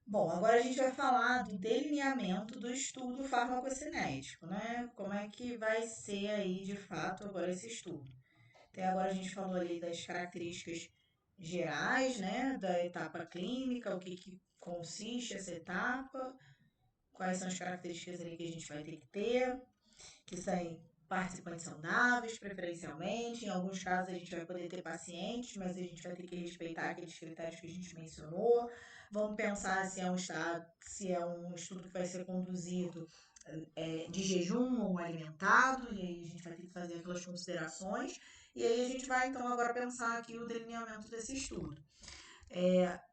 Bom, agora a gente vai falar do delineamento do estudo farmacocinético, né? Como é que vai ser aí de fato agora esse estudo? Até agora a gente falou ali das características gerais, né? Da etapa clínica, o que consiste essa etapa, quais são as características ali que a gente vai ter que ter, que são participantes saudáveis, preferencialmente. Em alguns casos a gente vai poder ter pacientes, mas a gente vai ter que respeitar aqueles critérios que a gente mencionou. Vamos pensar se é um estudo que vai ser conduzido de jejum ou alimentado, e aí a gente vai ter que fazer aquelas considerações. E aí a gente vai então agora pensar aqui o delineamento desse estudo.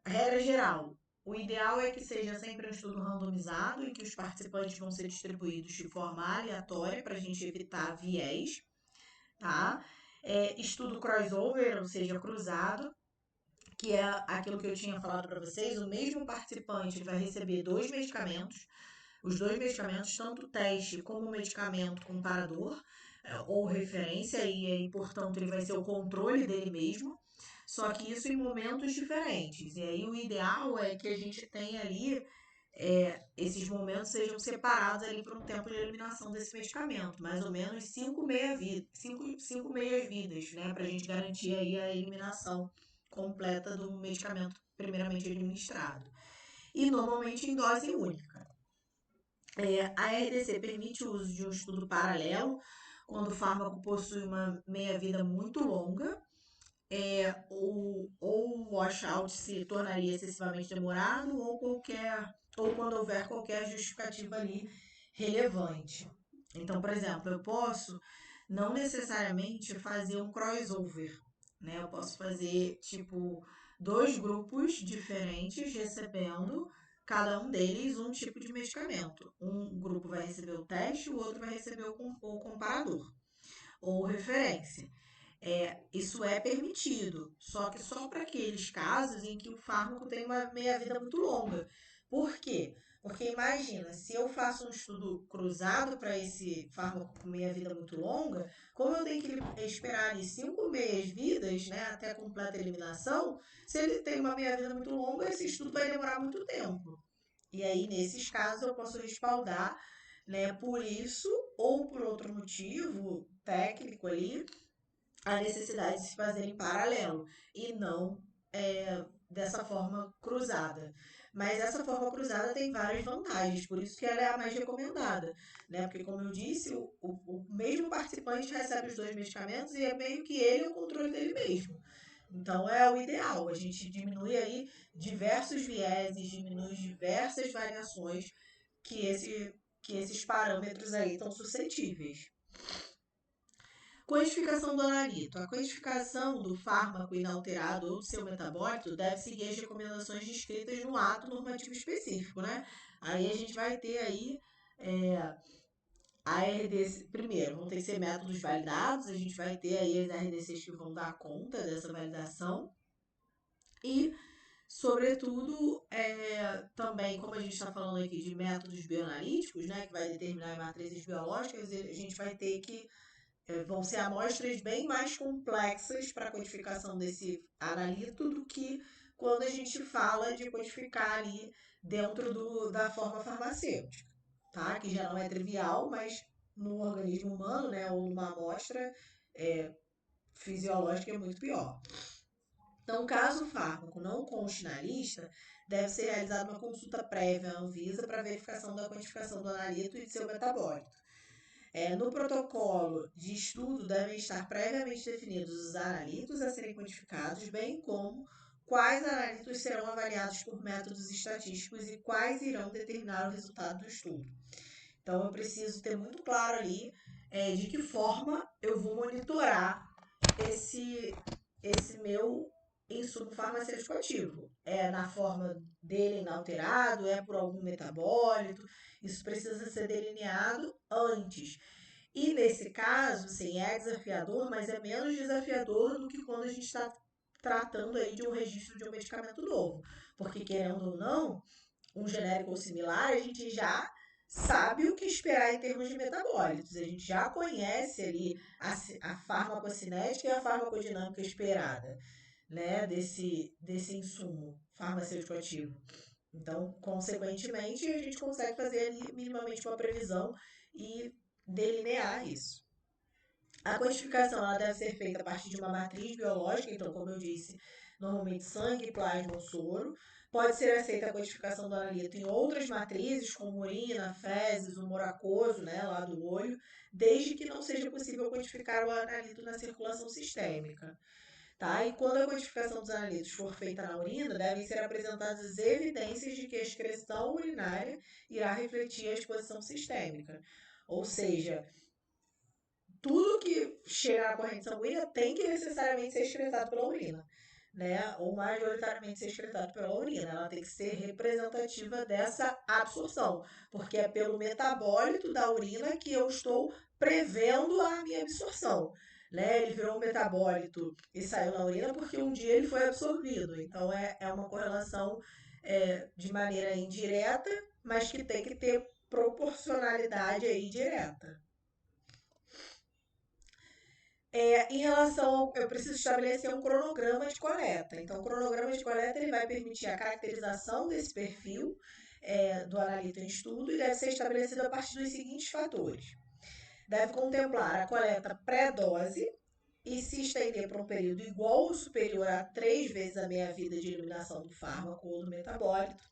Regra geral, o ideal é que seja sempre um estudo randomizado e que os participantes vão ser distribuídos de forma aleatória para a gente evitar viés, tá? Estudo crossover, ou seja, cruzado, que é aquilo que eu tinha falado para vocês, o mesmo participante vai receber dois medicamentos, os dois medicamentos, tanto o teste como o medicamento comparador ou referência, e aí, portanto, ele vai ser o controle dele mesmo, só que isso em momentos diferentes. E aí o ideal é que a gente tenha ali esses momentos sejam separados ali por um tempo de eliminação desse medicamento, mais ou menos cinco meias vidas, né, para a gente garantir aí a eliminação completa do medicamento primeiramente administrado. E normalmente em dose única. A RDC permite o uso de um estudo paralelo quando o fármaco possui uma meia-vida muito longa, ou o washout se tornaria excessivamente demorado, ou quando houver qualquer justificativa ali relevante. Então, por exemplo, eu posso não necessariamente fazer um crossover, né? Eu posso fazer tipo dois grupos diferentes recebendo cada um deles um tipo de medicamento. Um grupo vai receber o teste, o outro vai receber o comparador ou referência. Isso é permitido, só que só para aqueles casos em que o fármaco tem uma meia-vida muito longa. Por quê? Porque imagina, se eu faço um estudo cruzado para esse fármaco com meia-vida muito longa, como eu tenho que esperar ali 5 meias-vidas, né, até a completa eliminação, se ele tem uma meia-vida muito longa, esse estudo vai demorar muito tempo. E aí, nesses casos, eu posso respaldar, né, por isso ou por outro motivo técnico ali, a necessidade de se fazer em paralelo e não dessa forma cruzada. Mas essa forma cruzada tem várias vantagens, por isso que ela é a mais recomendada, né? Porque, como eu disse, o mesmo participante recebe os dois medicamentos e é meio que ele o controle dele mesmo. Então é o ideal, a gente diminui aí diversos vieses, diminui diversas variações que esses parâmetros aí estão suscetíveis. Codificação do analito. A codificação do fármaco inalterado ou do seu metabólito deve seguir as recomendações descritas no ato normativo específico, né? Aí a gente vai ter aí a RDC, primeiro, vão ter que ser métodos validados, a gente vai ter aí as RDCs que vão dar conta dessa validação e, sobretudo, também, como a gente está falando aqui de métodos bioanalíticos, né, que vai determinar matrizes biológicas, a gente vai ter que vão ser amostras bem mais complexas para a codificação desse analito do que quando a gente fala de codificar ali dentro da forma farmacêutica, tá? Que já não é trivial, mas no organismo humano, né, ou numa amostra é, fisiológica é muito pior. Então, caso o fármaco não conste na lista, deve ser realizada uma consulta prévia à Anvisa para verificação da quantificação do analito e de seu metabólito. No protocolo de estudo devem estar previamente definidos os analitos a serem quantificados, bem como quais analitos serão avaliados por métodos estatísticos e quais irão determinar o resultado do estudo. Então, eu preciso ter muito claro ali de que forma eu vou monitorar esse, esse meu insumo farmacêutico ativo. É na forma dele inalterado, é por algum metabólito, isso precisa ser delineado antes. E nesse caso, sim, é desafiador, mas é menos desafiador do que quando a gente está tratando aí de um registro de um medicamento novo. Porque, querendo ou não, um genérico ou similar, a gente já sabe o que esperar em termos de metabólitos. A gente já conhece ali a farmacocinética e a farmacodinâmica esperada, né, desse insumo farmacêutico ativo. Então, consequentemente, a gente consegue fazer ali minimamente uma previsão e delinear isso. A quantificação ela deve ser feita a partir de uma matriz biológica, então, como eu disse, normalmente sangue, plasma ou soro. Pode ser aceita a quantificação do analito em outras matrizes, como urina, fezes, humor aquoso, né, lá do olho, desde que não seja possível quantificar o analito na circulação sistêmica. Tá? E quando a quantificação dos analitos for feita na urina, devem ser apresentadas evidências de que a excreção urinária irá refletir a exposição sistêmica. Ou seja, tudo que chega na corrente sanguínea tem que necessariamente ser excretado pela urina, né? Ou majoritariamente ser excretado pela urina. Ela tem que ser representativa dessa absorção, porque é pelo metabólito da urina que eu estou prevendo a minha absorção. Né? Ele virou um metabólito e saiu na urina porque um dia ele foi absorvido. Então é uma correlação de maneira indireta, mas que tem que ter proporcionalidade aí direta. Em relação ao, eu preciso estabelecer um cronograma de coleta. Então, o cronograma de coleta ele vai permitir a caracterização desse perfil do analito em estudo e deve ser estabelecido a partir dos seguintes fatores. Deve contemplar a coleta pré-dose e se estender por um período igual ou superior a 3 vezes a meia-vida de eliminação do fármaco ou do metabólito.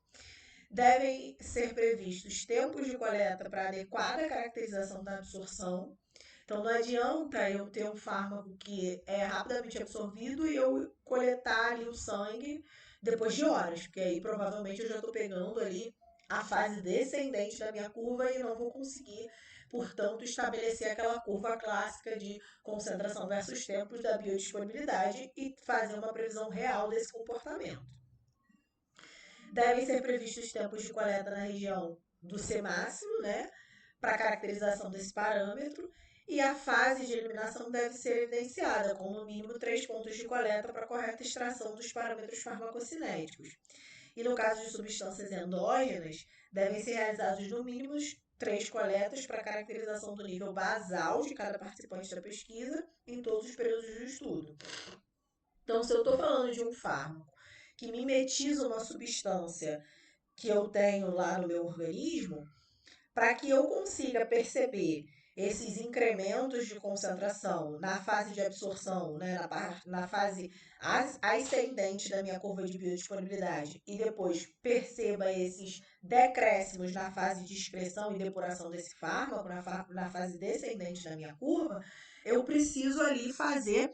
Devem ser previstos tempos de coleta para adequada caracterização da absorção. Então não adianta eu ter um fármaco que é rapidamente absorvido e eu coletar ali o sangue depois de horas, porque aí provavelmente eu já estou pegando ali a fase descendente da minha curva e não vou conseguir, portanto, estabelecer aquela curva clássica de concentração versus tempos da biodisponibilidade e fazer uma previsão real desse comportamento. Devem ser previstos tempos de coleta na região do C máximo, né, para caracterização desse parâmetro, e a fase de eliminação deve ser evidenciada, com no mínimo 3 pontos de coleta para correta extração dos parâmetros farmacocinéticos. E no caso de substâncias endógenas, devem ser realizados no mínimo 3 coletas para caracterização do nível basal de cada participante da pesquisa em todos os períodos do estudo. Então, se eu estou falando de um fármaco que mimetiza uma substância que eu tenho lá no meu organismo, para que eu consiga perceber esses incrementos de concentração na fase de absorção, né, na fase ascendente da minha curva de biodisponibilidade, e depois perceba esses decréscimos na fase de excreção e depuração desse fármaco, na fase descendente da minha curva, eu preciso ali fazer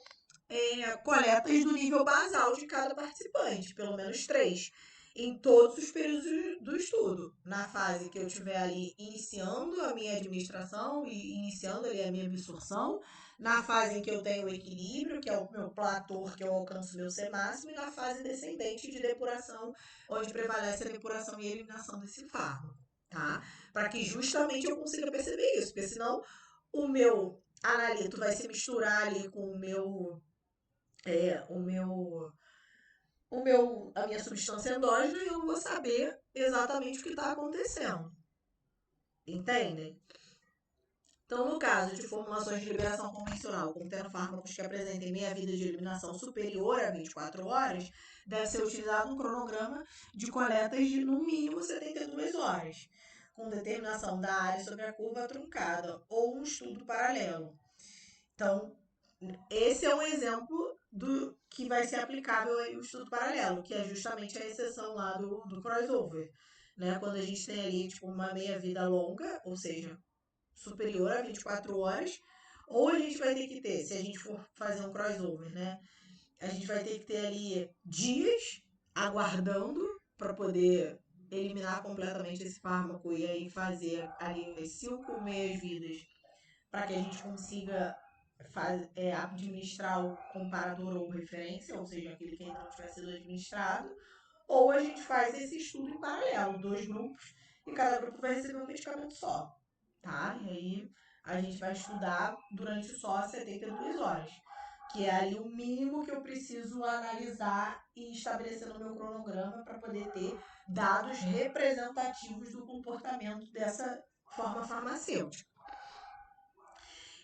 coletas do nível basal de cada participante, pelo menos 3, em todos os períodos do estudo. Na fase que eu estiver ali iniciando a minha administração e iniciando ali a minha absorção, na fase em que eu tenho o equilíbrio, que é o meu platô, que eu alcanço o meu C máximo, e na fase descendente de depuração, onde prevalece a depuração e a eliminação desse fármaco, tá? Para que justamente eu consiga perceber isso, porque senão o meu analito vai se misturar ali com o meu é, o meu, a minha substância endógena e eu não vou saber exatamente o que está acontecendo. Entendem? Então, no caso de formulações de liberação convencional, contendo fármacos que apresentem meia-vida de eliminação superior a 24 horas, deve ser utilizado um cronograma de coletas de, no mínimo, 72 horas, com determinação da área sobre a curva truncada, ou um estudo paralelo. Então, esse é um exemplo do que vai ser aplicável aí o estudo paralelo, que é justamente a exceção lá do crossover. Né? Quando a gente tem ali tipo, uma meia-vida longa, ou seja, superior a 24 horas, ou a gente vai ter que ter, se a gente for fazer um crossover, né? A gente vai ter que ter ali dias aguardando para poder eliminar completamente esse fármaco e aí fazer ali as 5 meias-vidas para que a gente consiga administrar o comparador ou referência, ou seja, aquele que ainda não tiver sido administrado, ou a gente faz esse estudo em paralelo, 2 grupos, e cada grupo vai receber um medicamento só, tá? E aí a gente vai estudar durante só 72 horas, que é ali o mínimo que eu preciso analisar e estabelecer no meu cronograma para poder ter dados representativos do comportamento dessa forma farmacêutica.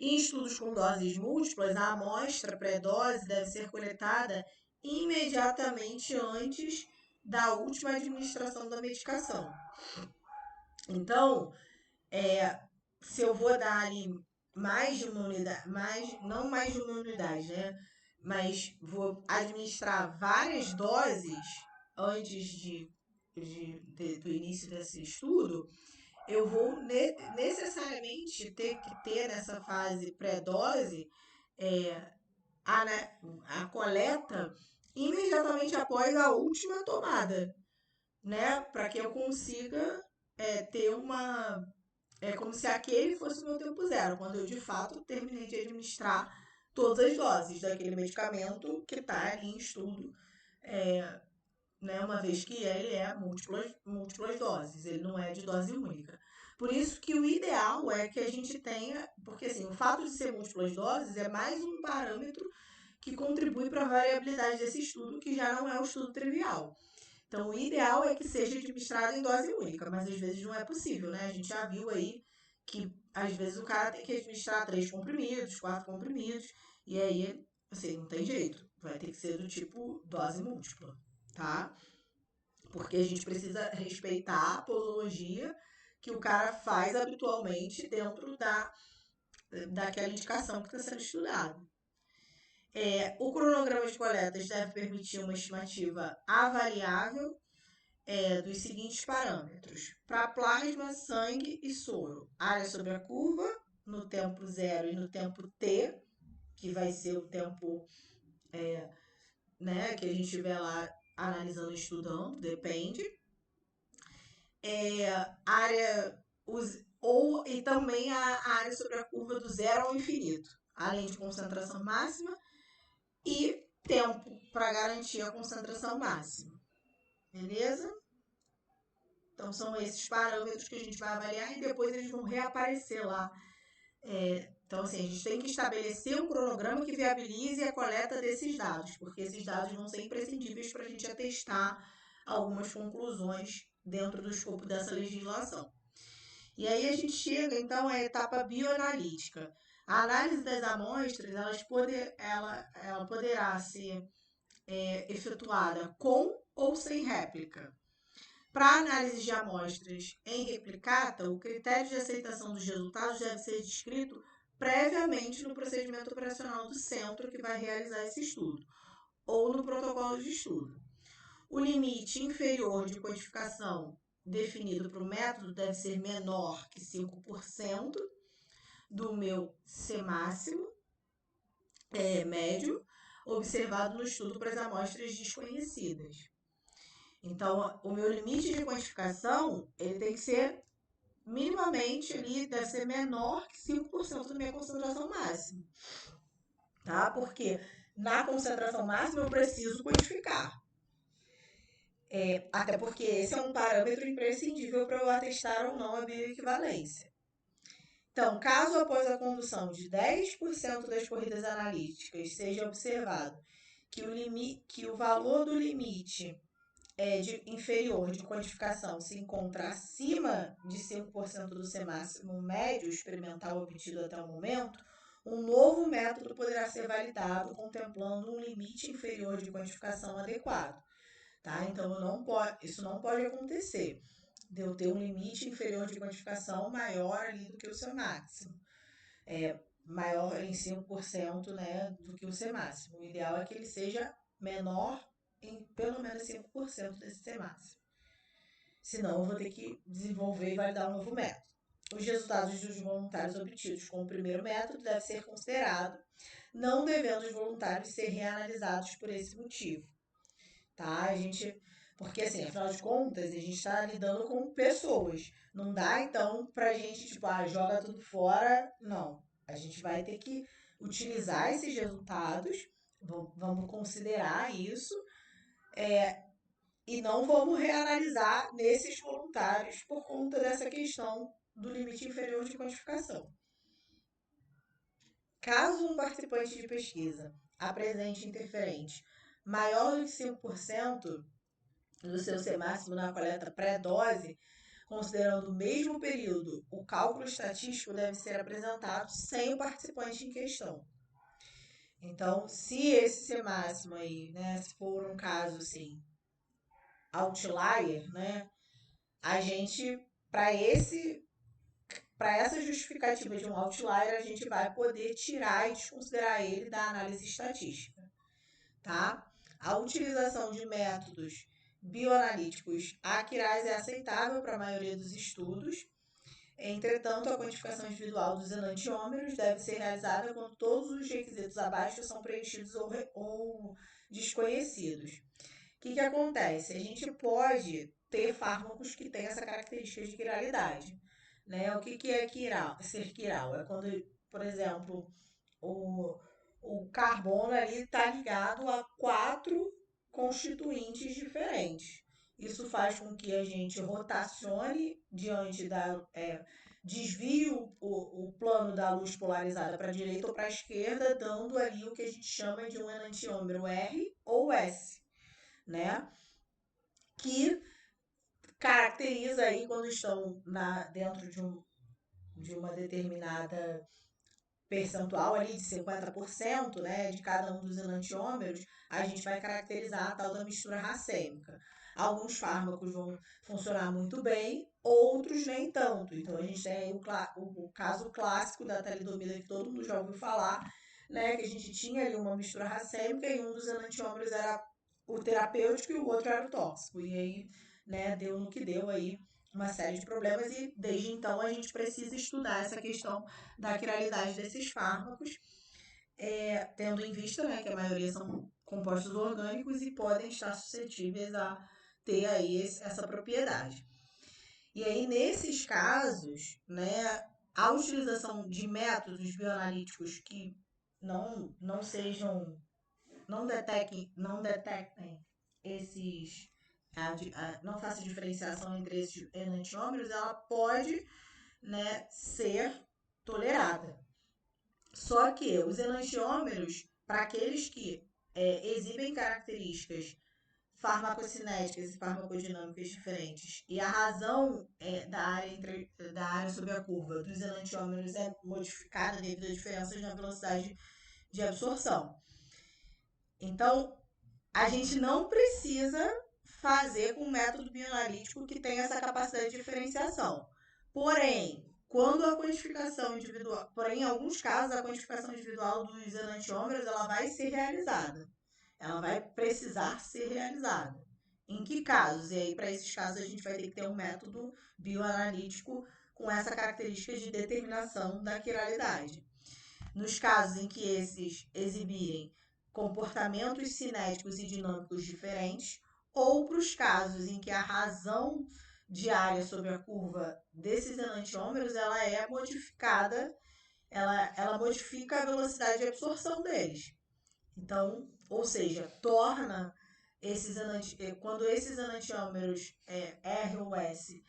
Em estudos com doses múltiplas, a amostra pré-dose deve ser coletada imediatamente antes da última administração da medicação. Então, se eu vou dar ali mais de uma unidade, não mais de uma unidade, né? Mas vou administrar várias doses antes do início desse estudo, eu vou necessariamente ter que ter nessa fase pré-dose é, a, a coleta imediatamente após a última tomada, né? Para que eu consiga ter uma. É como se aquele fosse o meu tempo zero, quando eu de fato terminei de administrar todas as doses daquele medicamento que está ali em estudo, é, né, uma vez que ele é múltiplas doses, ele não é de dose única. Por isso que o ideal é que a gente tenha, porque assim, o fato de ser múltiplas doses é mais um parâmetro que contribui para a variabilidade desse estudo, que já não é um estudo trivial. Então, o ideal é que seja administrado em dose única, mas às vezes não é possível, né? A gente já viu aí que às vezes o cara tem que administrar 3 comprimidos, 4 comprimidos, e aí, assim, não tem jeito. Vai ter que ser do tipo dose múltipla, tá? Porque a gente precisa respeitar a posologia que o cara faz habitualmente dentro daquela indicação que está sendo estudada. O cronograma de coletas deve permitir uma estimativa avaliável dos seguintes parâmetros: para plasma, sangue e soro, área sobre a curva no tempo zero e no tempo t, que vai ser o tempo né, que a gente estiver lá analisando e estudando, depende. Área e também a área sobre a curva do zero ao infinito, além de concentração máxima e tempo para garantir a concentração máxima. Beleza? Então são esses parâmetros que a gente vai avaliar e depois eles vão reaparecer lá. Então, assim, a gente tem que estabelecer um cronograma que viabilize a coleta desses dados, porque esses dados vão ser imprescindíveis para a gente atestar algumas conclusões dentro do escopo dessa legislação. E aí a gente chega, então, à etapa bioanalítica. A análise das amostras, ela poderá ser efetuada com ou sem réplica. Para análise de amostras em replicata, o critério de aceitação dos resultados deve ser descrito previamente no procedimento operacional do centro que vai realizar esse estudo, ou no protocolo de estudo. O limite inferior de quantificação definido para o método deve ser menor que 5% do meu C máximo médio, observado no estudo para as amostras desconhecidas. Então, o meu limite de quantificação ele tem que ser minimamente ali, deve ser menor que 5% da minha concentração máxima. Tá? Porque na concentração máxima eu preciso quantificar. Até porque esse é um parâmetro imprescindível para eu atestar ou não a bioequivalência. Então, caso após a condução de 10% das corridas analíticas seja observado que o valor do limite inferior de quantificação se encontra acima de 5% do C máximo médio experimental obtido até o momento, um novo método poderá ser validado contemplando um limite inferior de quantificação adequado. Tá? Então, isso não pode acontecer, de eu ter um limite inferior de quantificação maior ali do que o seu máximo. Maior em 5%, né, do que o C máximo. O ideal é que ele seja menor em pelo menos 5% desse C máximo. Senão, eu vou ter que desenvolver e validar um novo método. Os resultados dos voluntários obtidos com o primeiro método devem ser considerados, não devendo os voluntários ser reanalisados por esse motivo. Tá? Porque, assim, afinal de contas, a gente está lidando com pessoas. Não dá, então, pra gente, tipo, joga tudo fora. Não. A gente vai ter que utilizar esses resultados, vamos considerar isso, e não vamos reanalisar nesses voluntários por conta dessa questão do limite inferior de quantificação. Caso um participante de pesquisa apresente interferente maior do que 5% do seu C máximo na coleta pré-dose, considerando o mesmo período, o cálculo estatístico deve ser apresentado sem o participante em questão. Então, se esse C máximo aí, né, se for um caso assim, outlier, né? A gente, para essa justificativa de um outlier, a gente vai poder tirar e desconsiderar ele da análise estatística, tá? A utilização de métodos bioanalíticos aquirais é aceitável para a maioria dos estudos. Entretanto, a quantificação individual dos enantiômeros deve ser realizada quando todos os requisitos abaixo são preenchidos ou desconhecidos. O que acontece? A gente pode ter fármacos que têm essa característica de quiralidade, né? O que é ser quiral? É quando, por exemplo, o, o carbono ali está ligado a 4 constituintes diferentes. Isso faz com que a gente rotacione diante desvie o plano da luz polarizada para a direita ou para a esquerda, dando ali o que a gente chama de um enantiômero R ou S, né? Que caracteriza aí quando estão dentro de uma determinada percentual ali de 50%, né, de cada um dos enantiômeros, a gente vai caracterizar a tal da mistura racêmica. Alguns fármacos vão funcionar muito bem, outros nem tanto. Então a gente tem o caso clássico da talidomida que todo mundo já ouviu falar, né, que a gente tinha ali uma mistura racêmica e um dos enantiômeros era o terapêutico e o outro era o tóxico. E aí, né, deu no que deu aí uma série de problemas e desde então a gente precisa estudar essa questão da quiralidade desses fármacos, tendo em vista, né, que a maioria são compostos orgânicos e podem estar suscetíveis a ter aí essa propriedade. E aí, nesses casos, né, a utilização de métodos bioanalíticos que não sejam, não detectem esses, não faça diferenciação entre esses enantiômeros, ela pode, né, ser tolerada. Só que os enantiômeros, para aqueles que exibem características farmacocinéticas e farmacodinâmicas diferentes, e a razão da área sob a curva dos enantiômeros é modificada devido a diferenças na velocidade de absorção. Então, a gente não precisa fazer com um método bioanalítico que tenha essa capacidade de diferenciação. Porém, em alguns casos, a quantificação individual dos enantiômeros ela vai ser realizada. Ela vai precisar ser realizada. Em que casos? E aí, para esses casos, a gente vai ter que ter um método bioanalítico com essa característica de determinação da quiralidade. Nos casos em que esses exibirem comportamentos cinéticos e dinâmicos diferentes, ou para os casos em que a razão de área sobre a curva desses enantiômeros ela é modificada, ela modifica a velocidade de absorção deles. Então, ou seja, torna quando esses enantiômeros R ou S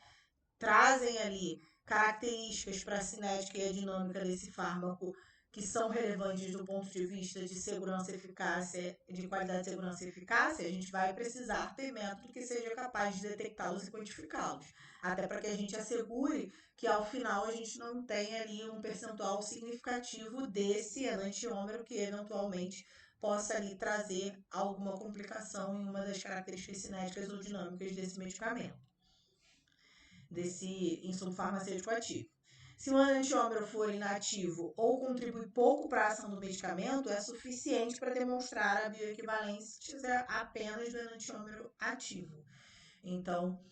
trazem ali características para a cinética e a dinâmica desse fármaco que são relevantes do ponto de vista de segurança e eficácia, de qualidade, segurança e eficácia, a gente vai precisar ter método que seja capaz de detectá-los e quantificá-los. Até para que a gente assegure que ao final a gente não tenha ali um percentual significativo desse enantiômero que eventualmente possa ali trazer alguma complicação em uma das características cinéticas ou dinâmicas desse medicamento, desse insumo farmacêutico ativo. Se o enantiômero for inativo ou contribui pouco para a ação do medicamento, é suficiente para demonstrar a bioequivalência apenas do enantiômero ativo. Então,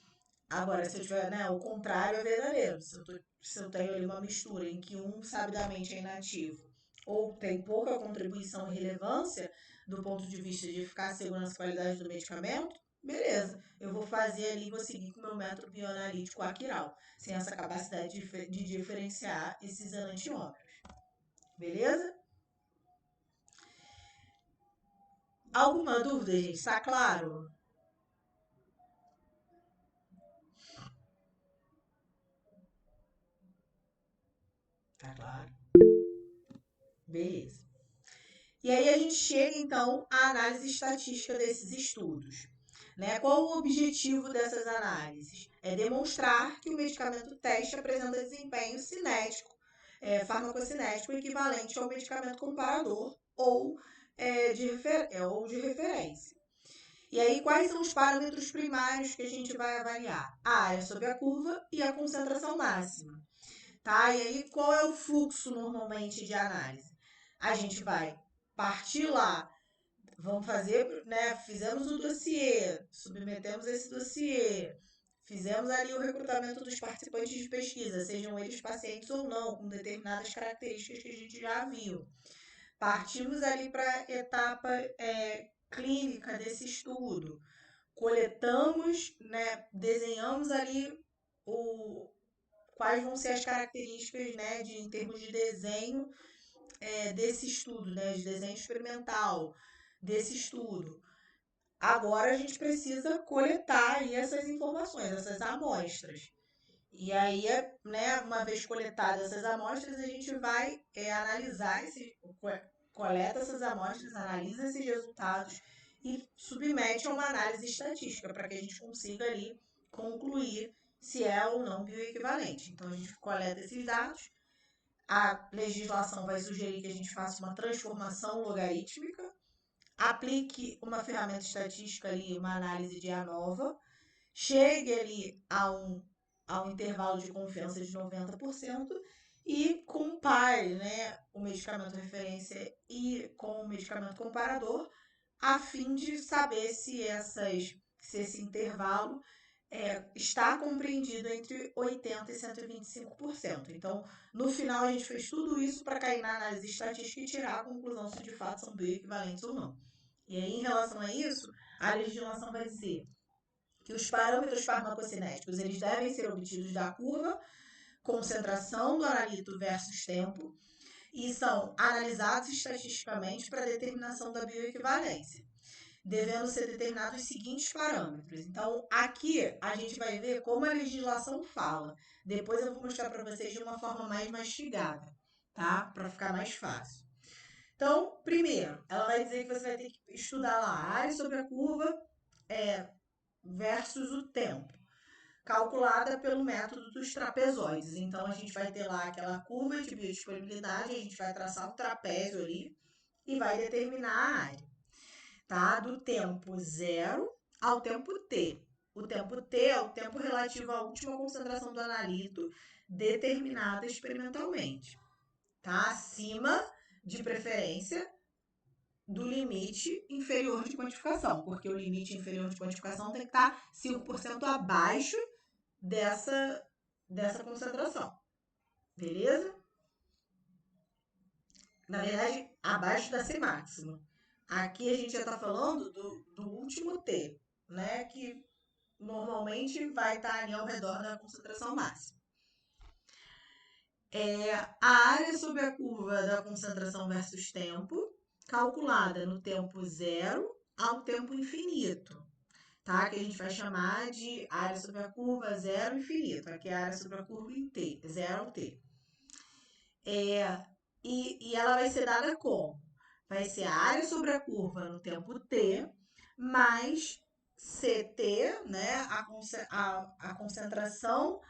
agora, se eu tiver, né, o contrário é verdadeiro. Se eu tenho ali uma mistura em que um sabidamente é inativo ou tem pouca contribuição e relevância do ponto de vista de eficácia, segurança e qualidade do medicamento, beleza, eu vou fazer ali, vou seguir com o meu método bioanalítico aquiral, sem essa capacidade de diferenciar esses enantiômeros. Beleza? Alguma dúvida, gente? Está claro? Tá claro. Beleza. E aí a gente chega, então, à análise estatística desses estudos. Né? Qual o objetivo dessas análises? É demonstrar que o medicamento teste apresenta desempenho cinético, farmacocinético equivalente ao medicamento comparador ou de referência. E aí, quais são os parâmetros primários que a gente vai avaliar? A área sobre a curva e a concentração máxima. Tá? E aí, qual é o fluxo normalmente de análise? A gente vai partir lá, vamos fazer, né? Fizemos o dossiê, submetemos esse dossiê, fizemos ali o recrutamento dos participantes de pesquisa, sejam eles pacientes ou não, com determinadas características que a gente já viu. Partimos ali para a etapa clínica desse estudo. Coletamos, né, desenhamos ali quais vão ser as características, né, em termos de desenho desse estudo, né, de desenho experimental desse estudo. Agora a gente precisa coletar aí essas informações, essas amostras. E aí, né, uma vez coletadas essas amostras, a gente vai analisar coleta essas amostras, analisa esses resultados e submete a uma análise estatística para que a gente consiga ali concluir se é ou não bioequivalente. Então a gente coleta esses dados, a legislação vai sugerir que a gente faça uma transformação logarítmica, aplique uma ferramenta estatística ali, uma análise de ANOVA, chegue ali a um intervalo de confiança de 90% e compare, né, o medicamento referência com o medicamento comparador, a fim de saber se esse intervalo está compreendido entre 80% e 125%. Então, no final, a gente fez tudo isso para cair na análise estatística e tirar a conclusão se de fato são bioequivalentes ou não. E aí, em relação a isso, a legislação vai dizer que os parâmetros farmacocinéticos eles devem ser obtidos da curva concentração do analito versus tempo e são analisados estatisticamente para determinação da bioequivalência, devendo ser determinados os seguintes parâmetros. Então, aqui a gente vai ver como a legislação fala. Depois eu vou mostrar para vocês de uma forma mais mastigada, tá? Para ficar mais fácil. Então, primeiro, ela vai dizer que você vai ter que estudar lá a área sobre a curva versus o tempo, calculada pelo método dos trapezoides. Então, a gente vai ter lá aquela curva de biodisponibilidade, a gente vai traçar um trapézio ali e vai determinar a área, tá? Do tempo 0 ao tempo t. O tempo t é o tempo relativo à última concentração do analito determinada experimentalmente, tá? Acima, de preferência, do limite inferior de quantificação, porque o limite inferior de quantificação tem que estar 5% abaixo dessa concentração, beleza? Na verdade, abaixo da C máxima. Aqui a gente já está falando do último T, né? Que normalmente vai estar ali ao redor da concentração máxima. A área sobre a curva da concentração versus tempo, calculada no tempo 0 ao tempo infinito, tá? Que a gente vai chamar de área sobre a curva 0 infinito. Aqui é a área sobre a curva em T, 0 ao T. E ela vai ser dada como? Vai ser a área sobre a curva no tempo T, mais CT, né? A concentração,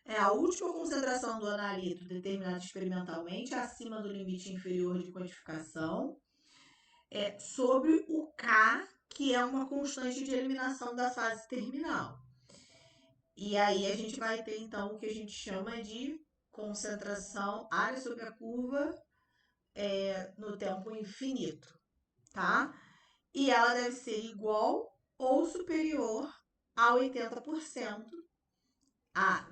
a última concentração do analito determinada experimentalmente, acima do limite inferior de quantificação, sobre o K, que é uma constante de eliminação da fase terminal. E aí a gente vai ter, então, o que a gente chama de concentração, área sobre a curva no tempo infinito, tá? E ela deve ser igual ou superior a 80%.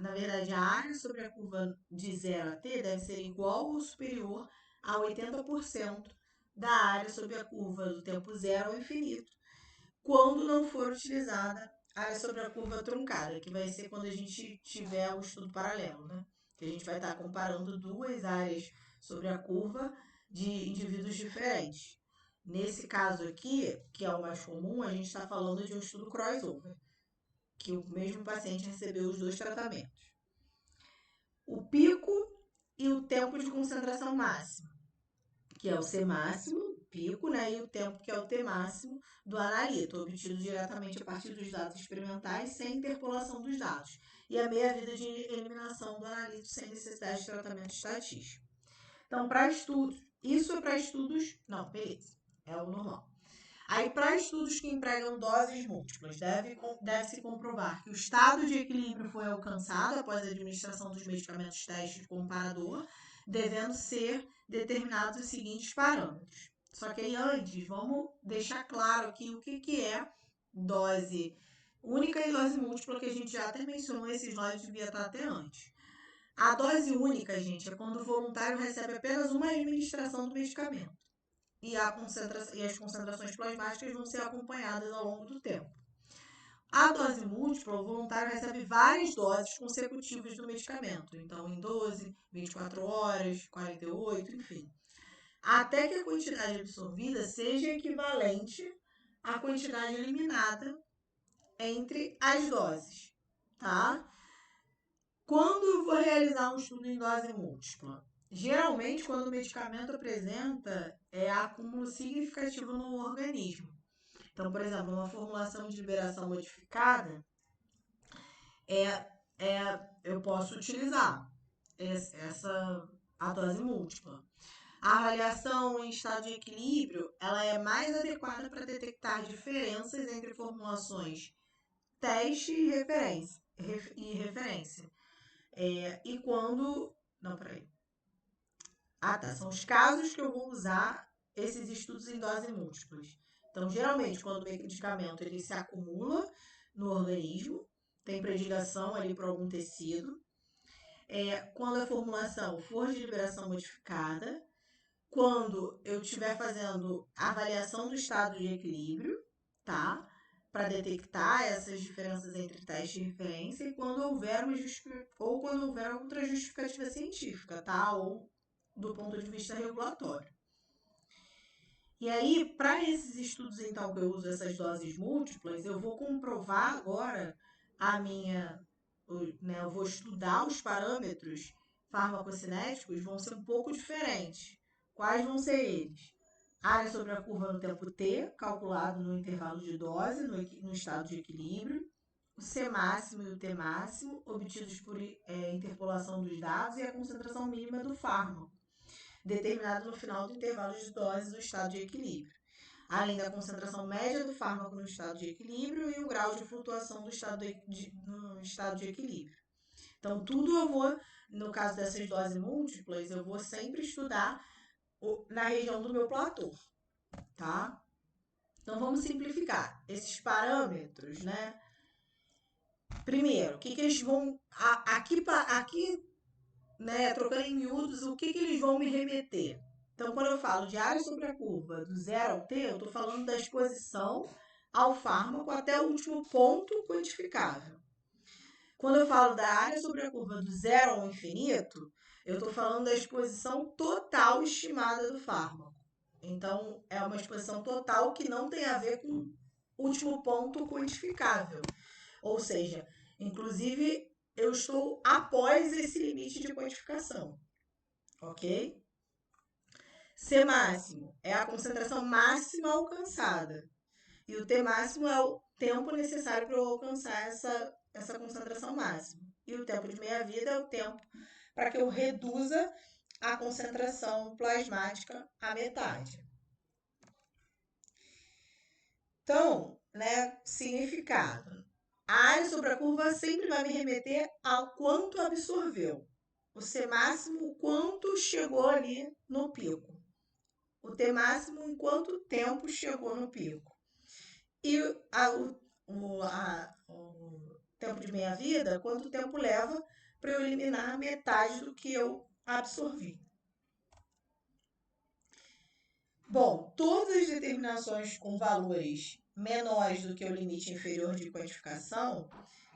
Na verdade, a área sobre a curva de 0 a t deve ser igual ou superior a 80% da área sobre a curva do tempo 0 ao infinito, quando não for utilizada a área sobre a curva truncada, que vai ser quando a gente tiver o estudo paralelo, né? Que a gente vai estar comparando duas áreas sobre a curva de indivíduos diferentes. Nesse caso aqui, que é o mais comum, a gente está falando de um estudo crossover, que o mesmo paciente recebeu os dois tratamentos. O pico e o tempo de concentração máxima, que é o C máximo, pico, né, e o tempo que é o T máximo do analito, obtido diretamente a partir dos dados experimentais, sem interpolação dos dados, e a meia-vida de eliminação do analito sem necessidade de tratamento estatístico. Então, para estudos, isso é para estudos, não, beleza, é o normal. Aí, para estudos que empregam doses múltiplas, deve-se comprovar que o estado de equilíbrio foi alcançado após a administração dos medicamentos teste comparador, devendo ser determinados os seguintes parâmetros. Só que aí, antes, vamos deixar claro aqui o que é dose única e dose múltipla, que a gente já até mencionou, esses nós devia estar até antes. A dose única, gente, é quando o voluntário recebe apenas uma administração do medicamento. E as concentrações plasmáticas vão ser acompanhadas ao longo do tempo. A dose múltipla, o voluntário recebe várias doses consecutivas do medicamento, então em 12, 24 horas, 48, enfim, até que a quantidade absorvida seja equivalente à quantidade eliminada entre as doses, tá? Quando eu vou realizar um estudo em dose múltipla? Geralmente, quando o medicamento apresenta acúmulo significativo no organismo. Então, por exemplo, uma formulação de liberação modificada, eu posso utilizar a dose múltipla. A avaliação em estado de equilíbrio, ela é mais adequada para detectar diferenças entre formulações teste e referência. E quando... Não, peraí. São os casos que eu vou usar esses estudos em dose múltiplas. Então, geralmente, quando o medicamento ele se acumula no organismo, tem predileção ali para algum tecido, quando a formulação for de liberação modificada, quando eu estiver fazendo a avaliação do estado de equilíbrio, tá? Para detectar essas diferenças entre teste e referência, e quando houver quando houver outra justificativa científica, tá? Ou do ponto de vista regulatório. E aí, para esses estudos, então, que eu uso essas doses múltiplas, eu vou comprovar agora eu vou estudar os parâmetros farmacocinéticos, vão ser um pouco diferentes. Quais vão ser eles? Área sobre a curva no tempo T, calculado no intervalo de dose, no estado de equilíbrio. O C máximo e o T máximo, obtidos por interpolação dos dados, e a concentração mínima do fármaco, determinado no final do intervalo de dose do estado de equilíbrio, além da concentração média do fármaco no estado de equilíbrio e o grau de flutuação no estado de equilíbrio. Então, tudo eu vou, no caso dessas doses múltiplas, eu vou sempre estudar na região do meu platô, tá? Então, vamos simplificar. Esses parâmetros, né? Primeiro, o que eles vão... Aqui, né, trocando em miúdos, o que eles vão me remeter? Então, quando eu falo de área sobre a curva do 0 ao T, eu estou falando da exposição ao fármaco até o último ponto quantificável. Quando eu falo da área sobre a curva do 0 ao infinito, eu estou falando da exposição total estimada do fármaco. Então, é uma exposição total que não tem a ver com o último ponto quantificável. Ou seja, inclusive, eu estou após esse limite de quantificação. Ok? C máximo é a concentração máxima alcançada. E o T máximo é o tempo necessário para eu alcançar essa concentração máxima. E o tempo de meia-vida é o tempo para que eu reduza a concentração plasmática à metade. Então, né, significado. A área sobre a curva sempre vai me remeter ao quanto absorveu. O C máximo, o quanto chegou ali no pico. O T máximo, em quanto tempo chegou no pico. E o tempo de meia-vida, quanto tempo leva para eu eliminar metade do que eu absorvi. Bom, todas as determinações com valores menores do que o limite inferior de quantificação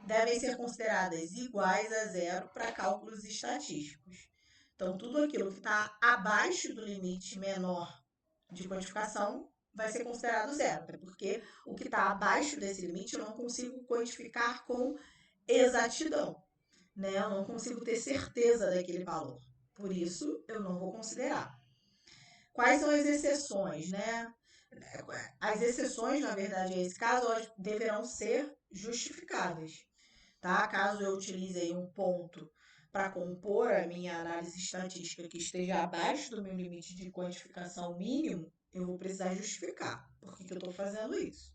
devem ser consideradas iguais a zero para cálculos estatísticos. Então, tudo aquilo que está abaixo do limite menor de quantificação vai ser considerado zero, porque o que está abaixo desse limite eu não consigo quantificar com exatidão, né? Eu não consigo ter certeza daquele valor. Por isso, eu não vou considerar. Quais são as exceções, né? As exceções, na verdade, a esse caso, elas deverão ser justificadas, tá? Caso eu utilize aí um ponto para compor a minha análise estatística que esteja abaixo do meu limite de quantificação mínimo, eu vou precisar justificar por que eu estou fazendo isso.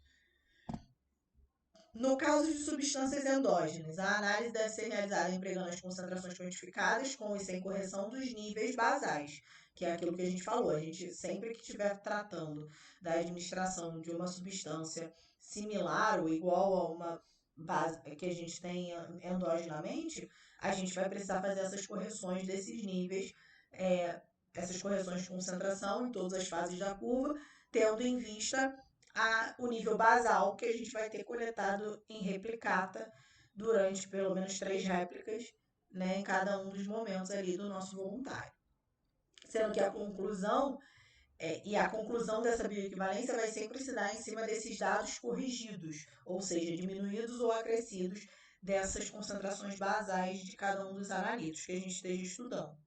No caso de substâncias endógenas, a análise deve ser realizada empregando as concentrações quantificadas com e sem correção dos níveis basais, que é aquilo que a gente falou. A gente, sempre que estiver tratando da administração de uma substância similar ou igual a uma base que a gente tem endogenamente, a gente vai precisar fazer essas correções desses níveis, essas correções de concentração em todas as fases da curva, tendo em vista o nível basal que a gente vai ter coletado em replicata durante pelo menos 3 réplicas, né, em cada um dos momentos ali do nosso voluntário. Sendo que a conclusão dessa bioequivalência vai sempre se dar em cima desses dados corrigidos, ou seja, diminuídos ou acrescidos dessas concentrações basais de cada um dos analitos que a gente esteja estudando.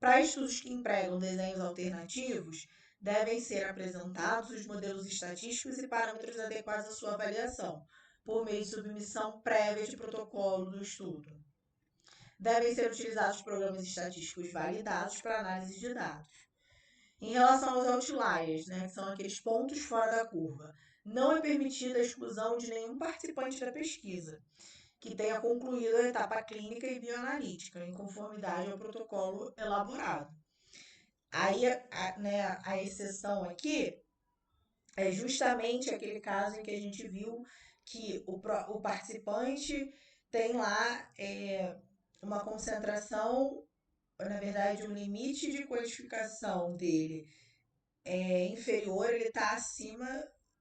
Para estudos que empregam desenhos alternativos, devem ser apresentados os modelos estatísticos e parâmetros adequados à sua avaliação, por meio de submissão prévia de protocolo do estudo. Devem ser utilizados programas estatísticos validados para análise de dados. Em relação aos outliers, que são aqueles pontos fora da curva, não é permitida a exclusão de nenhum participante da pesquisa que tenha concluído a etapa clínica e bioanalítica, em conformidade ao protocolo elaborado. Aí, a exceção aqui é justamente aquele caso em que a gente viu que o participante tem lá uma concentração, na verdade, um limite de quantificação dele inferior, ele está acima,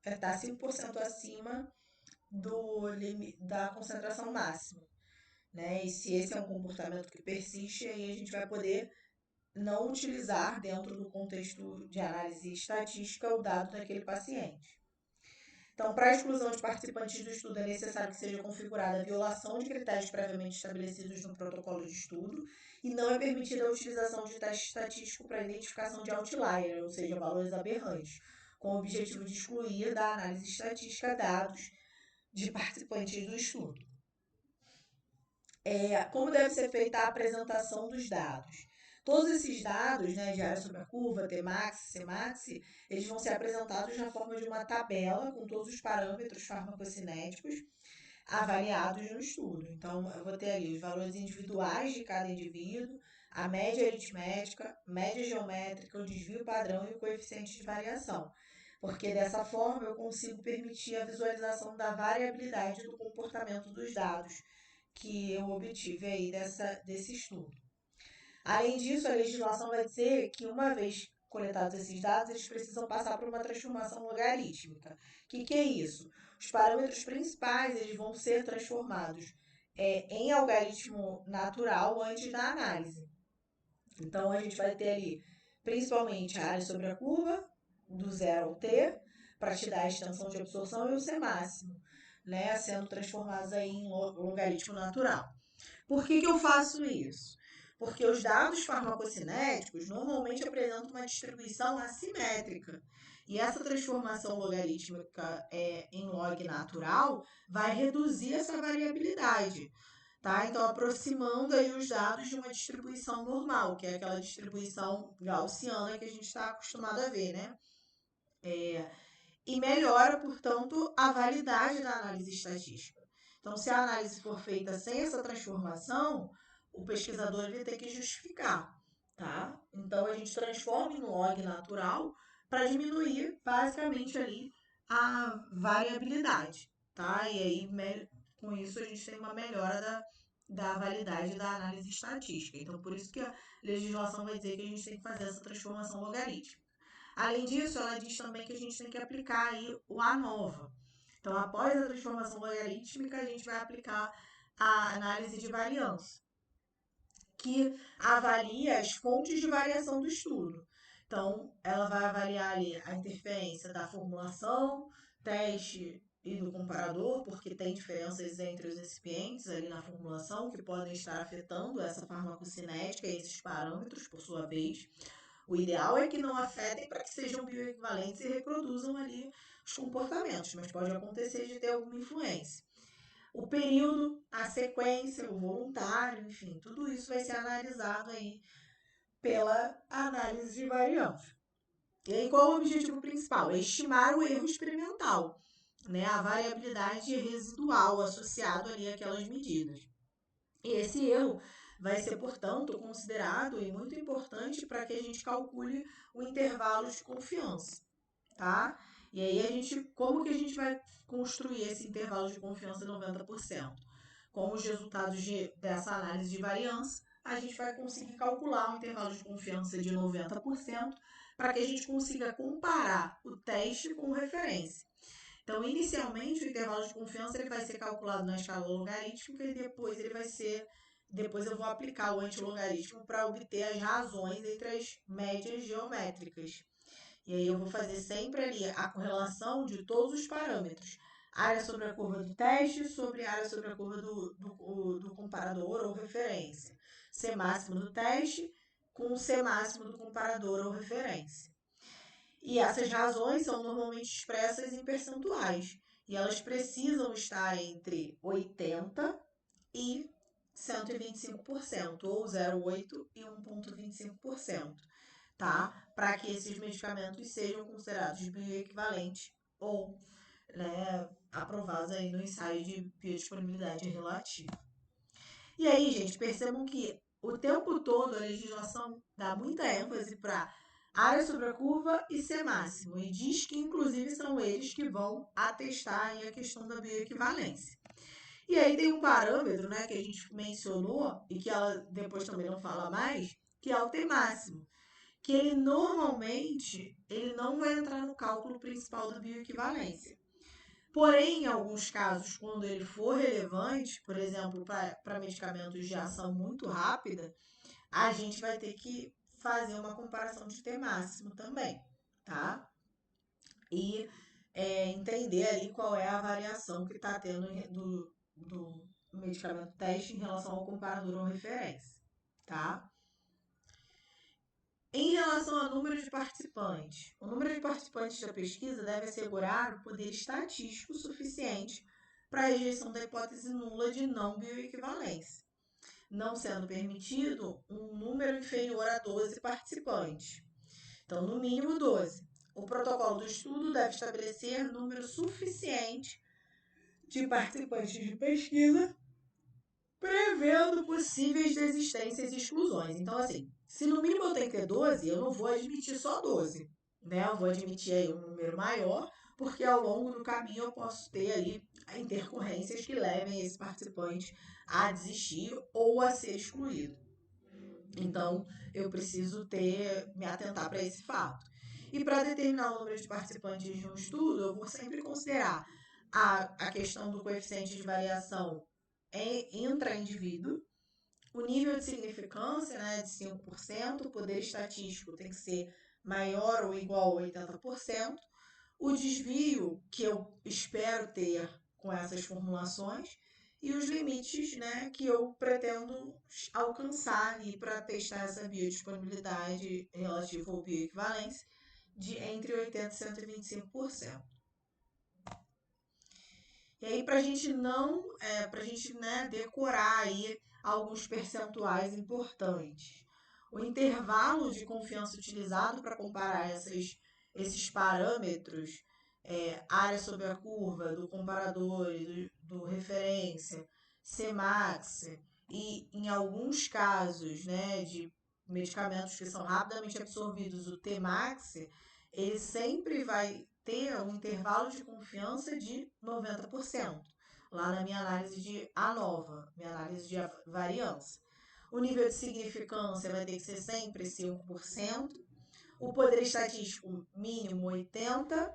está 5% acima da concentração máxima. E se esse é um comportamento que persiste, aí a gente vai poder não utilizar dentro do contexto de análise estatística o dado daquele paciente. Então, para a exclusão de participantes do estudo, é necessário que seja configurada a violação de critérios previamente estabelecidos no protocolo de estudo e não é permitida a utilização de teste estatístico para identificação de outlier, ou seja, valores aberrantes, com o objetivo de excluir da análise estatística dados de participantes do estudo. Como deve ser feita a apresentação dos dados? Todos esses dados, de área sobre a curva, Tmax, Cmax, eles vão ser apresentados na forma de uma tabela com todos os parâmetros farmacocinéticos avaliados no estudo. Então, eu vou ter ali os valores individuais de cada indivíduo, a média aritmética, média geométrica, o desvio padrão e o coeficiente de variação. Porque dessa forma eu consigo permitir a visualização da variabilidade do comportamento dos dados que eu obtive aí desse estudo. Além disso, a legislação vai dizer que, uma vez coletados esses dados, eles precisam passar por uma transformação logarítmica. O que é isso? Os parâmetros principais eles vão ser transformados em algarismo natural antes da análise. Então, a gente vai ter ali, principalmente, a área sobre a curva, do 0 ao t, para te dar a extensão de absorção e o C máximo, sendo transformados aí em logaritmo natural. Por que eu faço isso? Porque os dados farmacocinéticos normalmente apresentam uma distribuição assimétrica. E essa transformação logarítmica em log natural vai reduzir essa variabilidade. Então, aproximando aí os dados de uma distribuição normal, que é aquela distribuição gaussiana que a gente está acostumado a ver, e melhora, portanto, a validade da análise estatística. Então, se a análise for feita sem essa transformação, o pesquisador vai ter que justificar, Então, a gente transforma em log natural para diminuir, basicamente, ali a variabilidade, E aí, com isso, a gente tem uma melhora da validade da análise estatística. Então, por isso que a legislação vai dizer que a gente tem que fazer essa transformação logarítmica. Além disso, ela diz também que a gente tem que aplicar aí o ANOVA. Então, após a transformação logarítmica, a gente vai aplicar a análise de variância, que avalia as fontes de variação do estudo. Então, ela vai avaliar ali a interferência da formulação, teste e do comparador, porque tem diferenças entre os recipientes ali na formulação que podem estar afetando essa farmacocinética e esses parâmetros, por sua vez. O ideal é que não afetem para que sejam bioequivalentes e reproduzam ali os comportamentos, mas pode acontecer de ter alguma influência. O período, a sequência, o voluntário, enfim, tudo isso vai ser analisado aí pela análise de variância. E aí, qual o objetivo principal? É estimar o erro experimental, né? A variabilidade residual associada ali àquelas medidas. E esse erro vai ser, portanto, considerado e muito importante para que a gente calcule o intervalo de confiança, tá? E aí como que a gente vai construir esse intervalo de confiança de 90%? Com os resultados dessa análise de variância, a gente vai conseguir calcular um intervalo de confiança de 90% para que a gente consiga comparar o teste com referência. Então, inicialmente, o intervalo de confiança ele vai ser calculado na escala logarítmica e depois eu vou aplicar o antilogaritmo para obter as razões entre as médias geométricas. E aí eu vou fazer sempre ali a correlação de todos os parâmetros. Área sobre a curva do teste sobre área sobre a curva do comparador ou referência. C máximo do teste com C máximo do comparador ou referência. E essas razões são normalmente expressas em percentuais. E elas precisam estar entre 80% e 125%, ou 0,8% e 1,25%, tá? Para que esses medicamentos sejam considerados bioequivalentes ou, né, aprovados aí no ensaio de biodisponibilidade relativa. E aí, gente, percebam que o tempo todo a legislação dá muita ênfase para área sobre a curva e C máximo, e diz que inclusive são eles que vão atestar aí a questão da bioequivalência. E aí tem um parâmetro, né, que a gente mencionou e que ela depois também não fala mais, que é o T máximo, que ele normalmente ele não vai entrar no cálculo principal da bioequivalência. Porém, em alguns casos, quando ele for relevante, por exemplo, para medicamentos de ação muito rápida, a gente vai ter que fazer uma comparação de T máximo também, tá? E entender ali qual é a variação que está tendo do medicamento teste em relação ao comparador ou referência, tá? Em relação ao número de participantes, o número de participantes da pesquisa deve assegurar o poder estatístico suficiente para a rejeição da hipótese nula de não bioequivalência, não sendo permitido um número inferior a 12 participantes. Então, no mínimo 12. O protocolo do estudo deve estabelecer número suficiente de participantes de pesquisa, prevendo possíveis desistências e exclusões. Então, assim, se no mínimo eu tenho que ter 12, eu não vou admitir só 12, né? Eu vou admitir aí um número maior, porque ao longo do caminho eu posso ter ali intercorrências que levem esse participante a desistir ou a ser excluído. Então, eu preciso me atentar para esse fato. E para determinar o número de participantes de um estudo, eu vou sempre considerar a questão do coeficiente de variação intra-indivíduo, o nível de significância, né, de 5%, o poder estatístico tem que ser maior ou igual a 80%, o desvio que eu espero ter com essas formulações e os limites, né, que eu pretendo alcançar para testar essa biodisponibilidade relativa ou bioequivalência de entre 80% e 125%. E aí, para a gente né, decorar aí alguns percentuais importantes. O intervalo de confiança utilizado para comparar esses parâmetros, área sobre a curva, do comparador e do referência, Cmax, e em alguns casos, né, de medicamentos que são rapidamente absorvidos, o Tmax, ele sempre vai ter um intervalo de confiança de 90%, lá na minha análise de ANOVA, minha análise de variância. O nível de significância vai ter que ser sempre 5%, o poder estatístico mínimo 80%,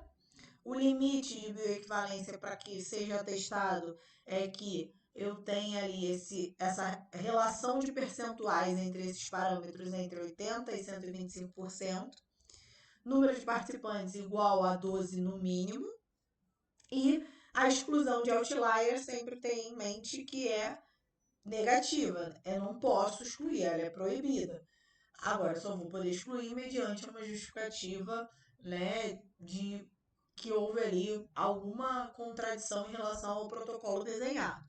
o limite de bioequivalência para que seja atestado é que eu tenha ali essa relação de percentuais entre esses parâmetros entre 80% e 125%, número de participantes igual a 12 no mínimo, e a exclusão de outlier sempre tem em mente que é negativa, eu não posso excluir, ela é proibida. Agora, só vou poder excluir mediante uma justificativa, né, de que houve ali alguma contradição em relação ao protocolo desenhado.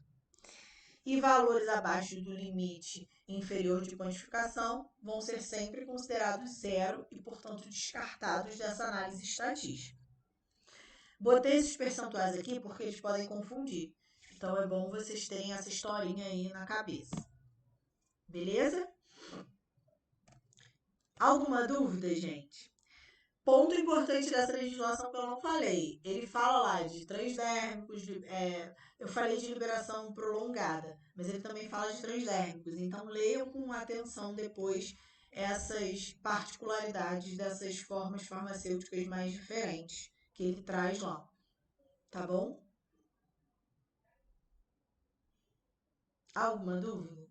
e valores abaixo do limite inferior de quantificação vão ser sempre considerados zero e, portanto, descartados dessa análise estatística. Botei esses percentuais aqui porque eles podem confundir. Então é bom vocês terem essa historinha aí na cabeça. Beleza? Alguma dúvida, gente? Ponto importante dessa legislação que eu não falei. Ele fala lá de transdérmicos, eu falei de liberação prolongada, mas ele também fala de transdérmicos. Então leiam com atenção depois essas particularidades dessas formas farmacêuticas mais diferentes que ele traz lá. Tá bom? Alguma dúvida?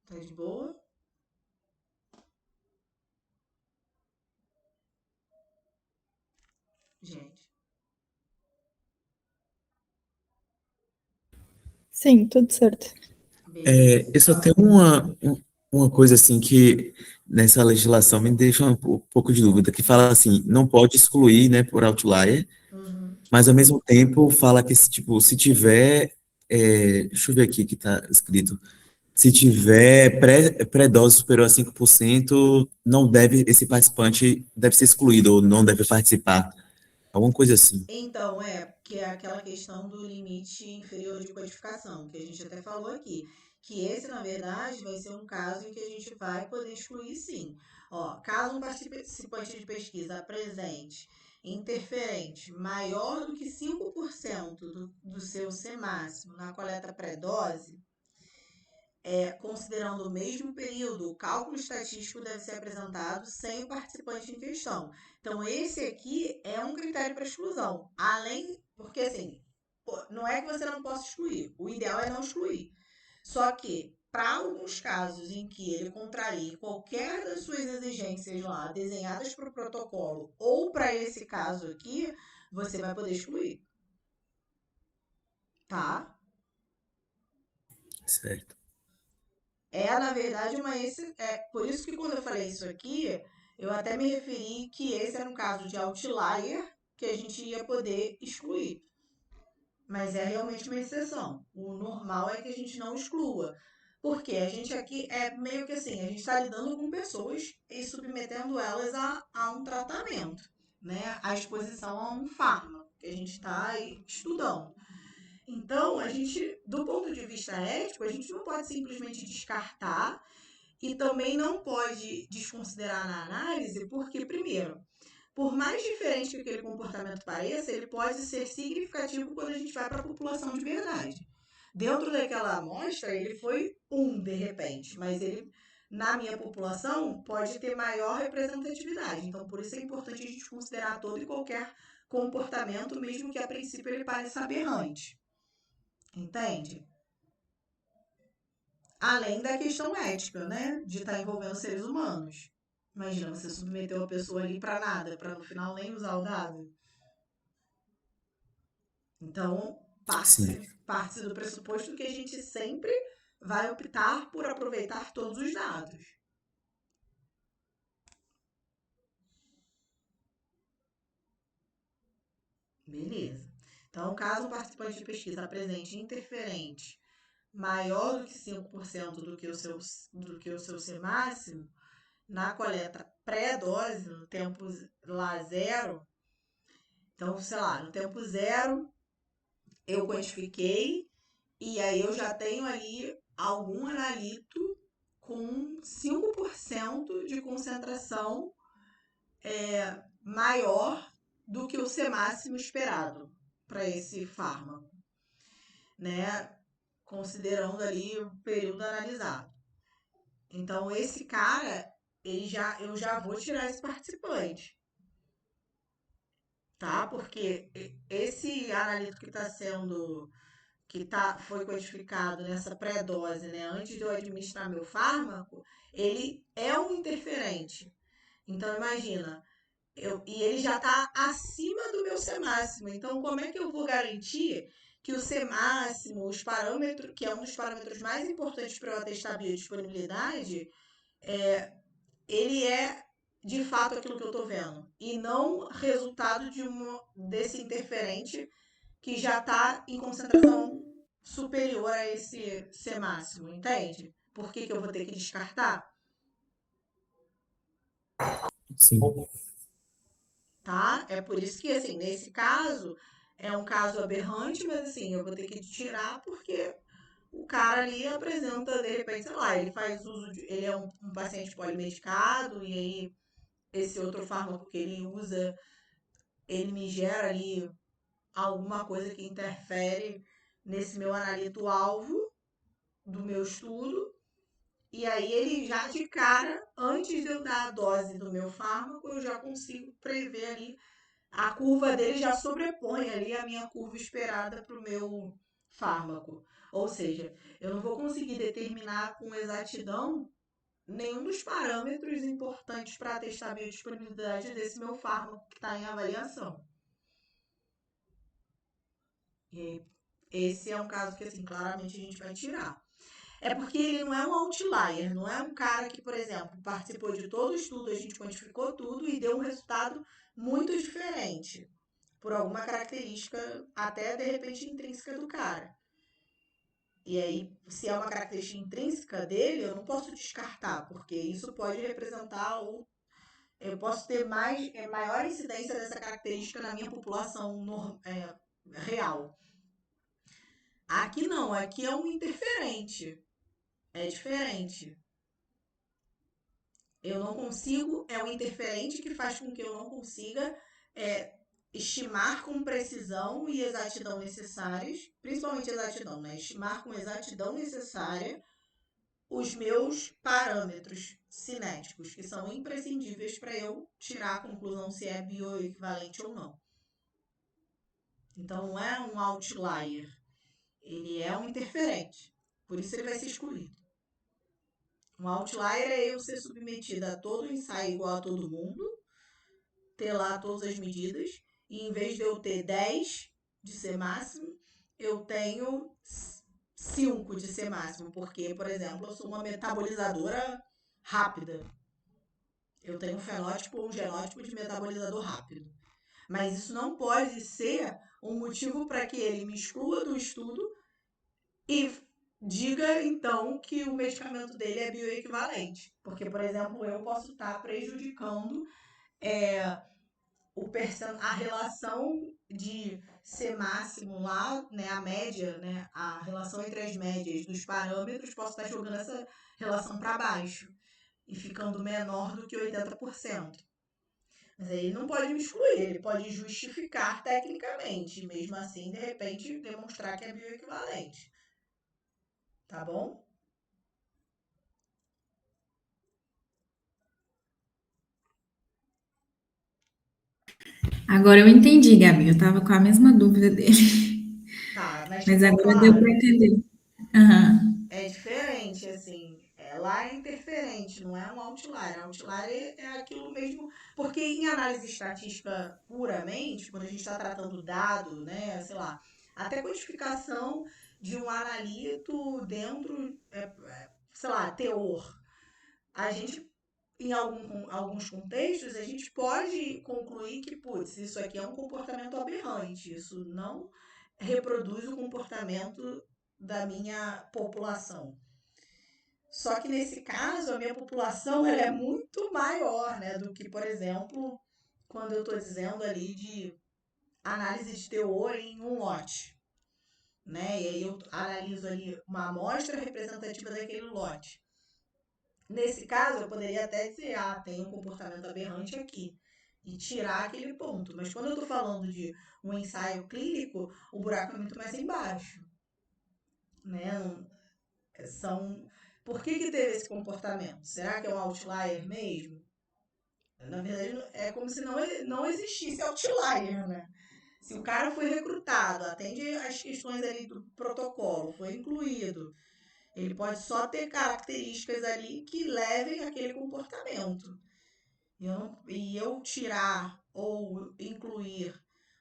Tá de boa? Gente. Sim, tudo certo. Beleza. Eu só tenho uma coisa assim que nessa legislação me deixa um pouco de dúvida, que fala assim, não pode excluir, né, por outlier, Uhum. mas ao mesmo tempo fala que tipo, se tiver, deixa eu ver aqui que está escrito, se tiver pré-dose superior a 5%, não deve, esse participante deve ser excluído ou não deve participar, alguma coisa assim. Então, porque é aquela questão do limite inferior de codificação, que a gente até falou aqui. Que esse, na verdade, vai ser um caso em que a gente vai poder excluir sim. Ó, caso um participante de pesquisa apresente interferente maior do que 5% do seu C máximo na coleta pré-dose, considerando o mesmo período, o cálculo estatístico deve ser apresentado sem o participante em questão. Então, esse aqui é um critério para exclusão. Além, porque assim, não é que você não possa excluir, o ideal é não excluir. Só que, para alguns casos em que ele contrarie qualquer das suas exigências lá, desenhadas para o protocolo, ou para esse caso aqui, você vai poder excluir. Tá? Certo. Na verdade, por isso que quando eu falei isso aqui, eu até me referi que esse era um caso de outlier que a gente ia poder excluir. Mas é realmente uma exceção. O normal é que a gente não exclua. Porque a gente aqui é meio que assim, a gente está lidando com pessoas e submetendo elas a um tratamento, né? A exposição a um fármaco que a gente está estudando. Então, a gente, do ponto de vista ético, a gente não pode simplesmente descartar e também não pode desconsiderar na análise, porque, primeiro, por mais diferente que aquele comportamento pareça, ele pode ser significativo quando a gente vai para a população de verdade. Dentro daquela amostra, ele foi de repente, mas ele, na minha população, pode ter maior representatividade. Então, por isso é importante a gente considerar todo e qualquer comportamento, mesmo que a princípio ele pareça aberrante. Entende? Além da questão ética, né? De estar envolvendo seres humanos. Imagina, você submeteu a pessoa ali para nada, para no final nem usar o dado. Então, Sim. parte do pressuposto que a gente sempre vai optar por aproveitar todos os dados. Beleza. Então, caso o participante de pesquisa apresente interferente maior do que 5% do que o seu C máximo, na coleta pré-dose, no tempo lá zero, então, sei lá, no tempo zero eu quantifiquei e aí eu já tenho ali algum analito com 5% de concentração maior do que o C máximo esperado para esse fármaco, né? Considerando ali o período analisado. Então, esse cara, eu já vou tirar esse participante, tá? Porque esse analito foi codificado nessa pré-dose, né, antes de eu administrar meu fármaco, ele é um interferente. Então, imagina, e ele já está acima do meu C máximo. Então, como é que eu vou garantir que o C máximo, os parâmetros, que é um dos parâmetros mais importantes para eu atestar a biodisponibilidade, ele é de fato aquilo que eu estou vendo. E não resultado desse interferente que já está em concentração superior a esse C máximo, entende? Por que eu vou ter que descartar? Sim. Tá? É por isso que, assim, nesse caso, é um caso aberrante, mas assim, eu vou ter que tirar porque o cara ali apresenta, de repente, sei lá, ele faz uso de. Ele é um paciente polimedicado, e aí esse outro fármaco que ele usa, ele me gera ali alguma coisa que interfere nesse meu analito-alvo do meu estudo. E aí ele já de cara, antes de eu dar a dose do meu fármaco, eu já consigo prever ali. A curva dele já sobrepõe ali a minha curva esperada para o meu fármaco. Ou seja, eu não vou conseguir determinar com exatidão nenhum dos parâmetros importantes para testar a biodisponibilidade desse meu fármaco que está em avaliação. E esse é um caso que, assim, claramente a gente vai tirar. É porque ele não é um outlier, não é um cara que, por exemplo, participou de todo o estudo, a gente quantificou tudo e deu um resultado muito diferente, por alguma característica, até de repente intrínseca do cara. E aí, se é uma característica intrínseca dele, eu não posso descartar, porque isso pode representar ou eu posso ter maior incidência dessa característica na minha população real. Aqui não, aqui é um interferente. É diferente. Eu não consigo, é um interferente que faz com que eu não consiga é, estimar com precisão e exatidão necessárias, principalmente exatidão, né? Estimar com exatidão necessária os meus parâmetros cinéticos, que são imprescindíveis para eu tirar a conclusão se é bioequivalente ou não. Então não é um outlier, ele é um interferente, por isso ele vai ser excluído. Um outlier é eu ser submetida a todo o ensaio igual a todo mundo, ter lá todas as medidas, e em vez de eu ter 10 de C máximo, eu tenho 5 de C máximo, porque, por exemplo, eu sou uma metabolizadora rápida. Eu tenho um fenótipo ou um genótipo de metabolizador rápido. Mas isso não pode ser um motivo para que ele me exclua do estudo e diga, então, que o medicamento dele é bioequivalente. Porque, por exemplo, eu posso estar prejudicando a relação de C máximo lá, né, a média, né, a relação entre as médias dos parâmetros, posso estar jogando essa relação para baixo e ficando menor do que 80%. Mas aí ele não pode me excluir, ele pode justificar tecnicamente, e mesmo assim, de repente, demonstrar que é bioequivalente. Tá bom? Agora eu entendi, Gabi. Eu tava com a mesma dúvida dele. Tá, mas Mas ficou agora deu para claro. entender. Aham. É diferente, assim. Lá é interferente, não é um outlier. Outlier é aquilo mesmo. Porque em análise estatística puramente, quando a gente está tratando dado, né, sei lá, até codificação de um analito dentro, sei lá, teor. A gente, em alguns contextos, a gente pode concluir que, putz, isso aqui é um comportamento aberrante, isso não reproduz o comportamento da minha população. Só que nesse caso, a minha população ela é muito maior, né, do que, por exemplo, quando eu estou dizendo ali de análise de teor em um lote. Né? E aí eu analiso ali uma amostra representativa daquele lote. Nesse caso, eu poderia até dizer, tem um comportamento aberrante aqui, e tirar aquele ponto. Mas quando eu estou falando de um ensaio clínico, o buraco é muito mais embaixo. Né? Por que teve esse comportamento? Será que é um outlier mesmo? Na verdade, é como se não existisse outlier, né? Se o cara foi recrutado, atende às questões ali do protocolo, foi incluído, ele pode só ter características ali que levem àquele comportamento. E eu tirar ou incluir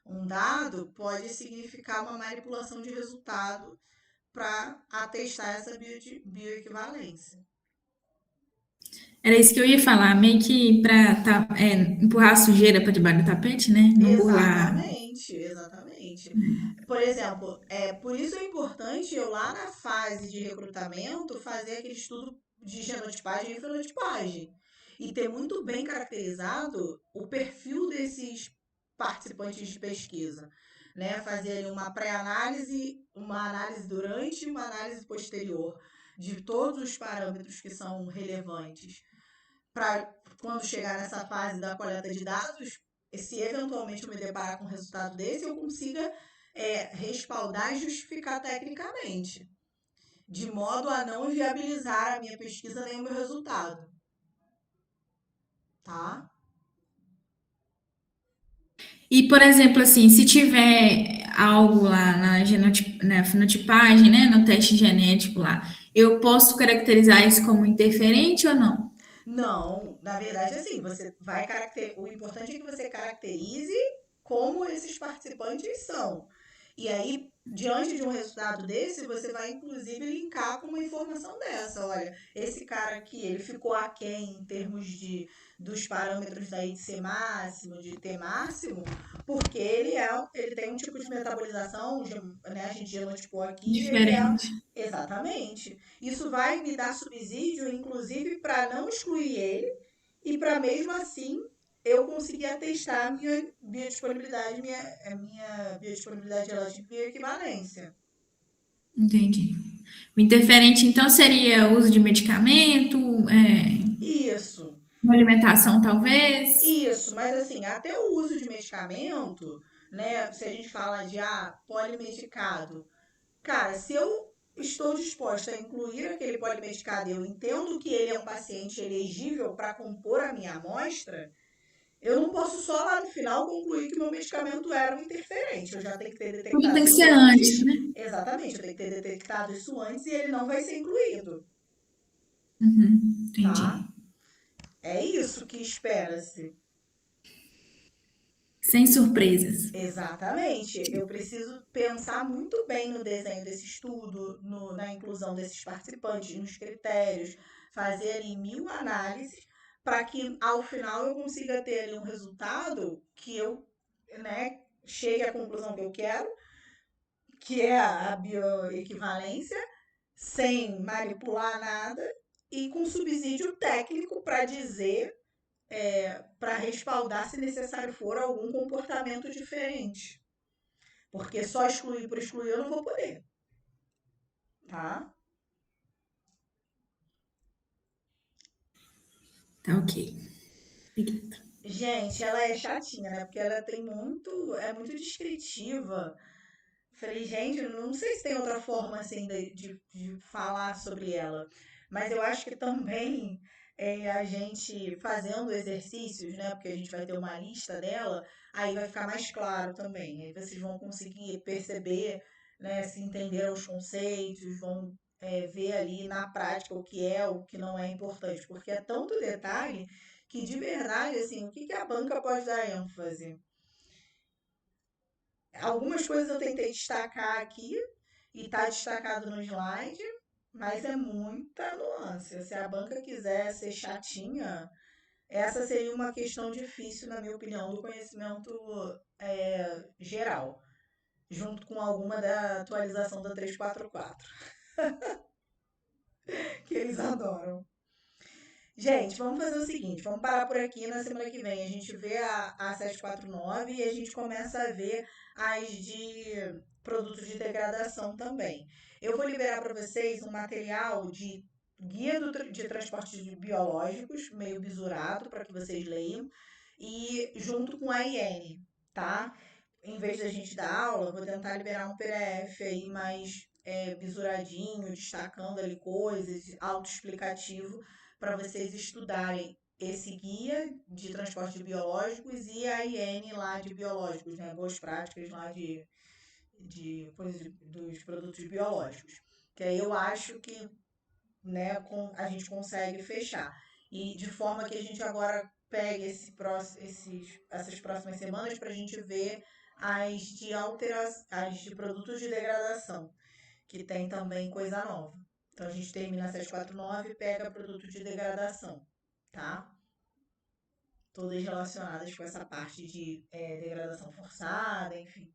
um dado pode significar uma manipulação de resultado para atestar essa bioequivalência. Era isso que eu ia falar, meio que para empurrar a sujeira para debaixo do tapete, né? Não burlar. Exatamente, exatamente. Por exemplo, por isso é importante eu lá na fase de recrutamento fazer aquele estudo de genotipagem e fenotipagem e ter muito bem caracterizado o perfil desses participantes de pesquisa, né? Fazer ali uma pré-análise, uma análise durante e uma análise posterior de todos os parâmetros que são relevantes para quando chegar nessa fase da coleta de dados, se eventualmente eu me deparar com um resultado desse, eu consiga respaldar e justificar tecnicamente, de modo a não inviabilizar a minha pesquisa nem o meu resultado, tá? E, por exemplo, assim, se tiver algo lá na fenotipagem, né, no teste genético lá, eu posso caracterizar isso como interferente ou não? Não, na verdade, assim, você vai caracterizar. O importante é que você caracterize como esses participantes são. E aí, diante de um resultado desse, você vai inclusive linkar com uma informação dessa. Olha, esse cara aqui, ele ficou aquém em termos dos parâmetros da IC máximo, de T máximo, porque ele tem um tipo de metabolização, né, a gente genotipou aqui, ele é Diferente. exatamente. Isso vai me dar subsídio, inclusive, para não excluir ele e para mesmo assim eu conseguir atestar a minha biodisponibilidade, minha biodisponibilidade relativa e minha equivalência. Entendi. O interferente, então, seria o uso de medicamento, Isso, uma alimentação, talvez? isso, mas assim, até o uso de medicamento, né? Se a gente fala de polimedicado, cara, se eu estou disposta a incluir aquele polimedicado, eu entendo que ele é um paciente elegível para compor a minha amostra, eu não posso só lá no final concluir que o meu medicamento era um interferente. Eu já tenho que ter Tudo tem detectado que isso ser antes, antes. né? Exatamente, eu tenho que ter detectado isso antes e ele não vai ser incluído, Uhum, tá? entendi. É isso que espera-se. Sem surpresas. Exatamente. Eu preciso pensar muito bem no desenho desse estudo, na inclusão desses participantes, nos critérios, fazer ali mil análises para que ao final eu consiga ter ali um resultado que eu, né, chegue à conclusão que eu quero, que é a bioequivalência, sem manipular nada e com subsídio técnico para dizer, para respaldar, se necessário for, algum comportamento diferente. Porque só excluir por excluir eu não vou poder, tá? Tá ok. Obrigada. Gente, ela é chatinha, né? Porque ela é muito descritiva. Falei, gente, não sei se tem outra forma assim de falar sobre ela, mas eu acho que também a gente fazendo exercícios, né? Porque a gente vai ter uma lista dela, aí vai ficar mais claro também. Aí vocês vão conseguir perceber, né? Se entenderam os conceitos, vão ver ali na prática o que é, o que não é importante, porque é tanto detalhe que de verdade, assim, o que que a banca pode dar ênfase? Algumas coisas eu tentei destacar aqui e está destacado no slide, mas é muita nuance. Se a banca quiser ser chatinha, essa seria uma questão difícil, na minha opinião, do conhecimento geral, junto com alguma da atualização da 344, que eles adoram. Gente, vamos fazer o seguinte, vamos parar por aqui. Na semana que vem a gente vê a 749 e a gente começa a ver as de produtos de degradação também. Eu vou liberar para vocês um material de guia de transporte de biológicos, meio bisurado, para que vocês leiam, e junto com a IN, tá? Em vez da gente dar aula, eu vou tentar liberar um PDF aí mais bisuradinho, destacando ali coisas, autoexplicativo, para vocês estudarem esse guia de transporte de biológicos e a IN lá de biológicos, né? Boas práticas lá dos produtos biológicos. Que aí eu acho que, né, a gente consegue fechar. E de forma que a gente agora pegue essas próximas semanas para a gente ver as de produtos de degradação, que tem também coisa nova. Então a gente termina a 749 e pega produto de degradação. tá? Todas relacionadas com essa parte de degradação forçada, enfim.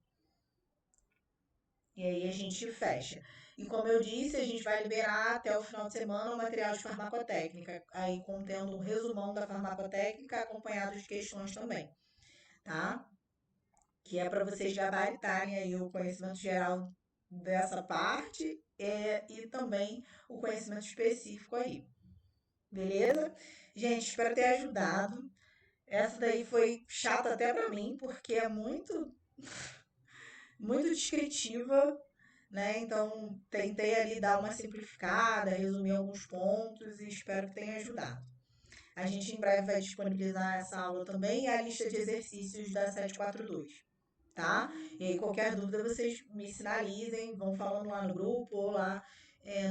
E aí a gente fecha. E como eu disse, a gente vai liberar até o final de semana o material de farmacotécnica, aí contendo um resumão da farmacotécnica acompanhado de questões também, tá? Que é para vocês gabaritarem aí o conhecimento geral dessa parte e também o conhecimento específico aí. Beleza? Gente, espero ter ajudado. Essa daí foi chata até para mim, porque é muito descritiva, né? Então, tentei ali dar uma simplificada, resumir alguns pontos e espero que tenha ajudado. A gente em breve vai disponibilizar essa aula também e a lista de exercícios da 742, tá? E aí, qualquer dúvida, vocês me sinalizem, vão falando lá no grupo ou lá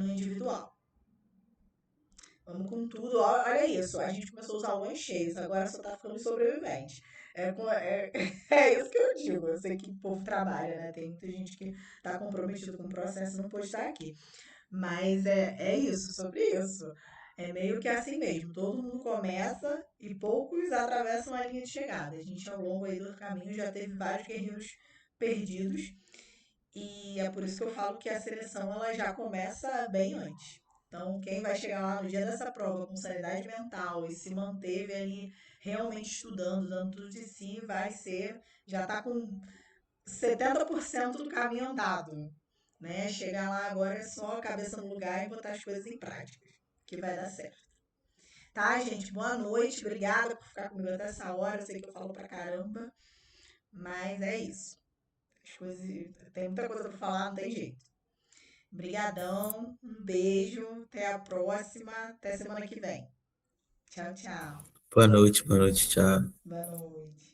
no individual. Vamos com tudo. Olha isso, a gente começou a usar alguns cheios, agora só tá ficando sobrevivente. É isso que eu digo. Eu sei que o povo trabalha, né? Tem muita gente que tá comprometido com o processo e não pode estar aqui. Mas é isso, sobre isso. É meio que assim mesmo. Todo mundo começa e poucos atravessam a linha de chegada. A gente, ao longo aí do caminho, já teve vários guerreiros perdidos. E é por isso que eu falo que a seleção ela já começa bem antes. Então, quem vai chegar lá no dia dessa prova com sanidade mental e se manteve ali realmente estudando, dando tudo de si, já está com 70% do caminho andado, né? Chegar lá agora é só a cabeça no lugar e botar as coisas em prática, que vai dar certo. Tá, gente? Boa noite. Obrigada por ficar comigo até essa hora. Eu sei que eu falo pra caramba, mas é isso. As coisas, tem muita coisa pra falar, não tem jeito. Obrigadão, um beijo, até a próxima, até semana que vem. Tchau, tchau. Boa noite, tchau. Boa noite.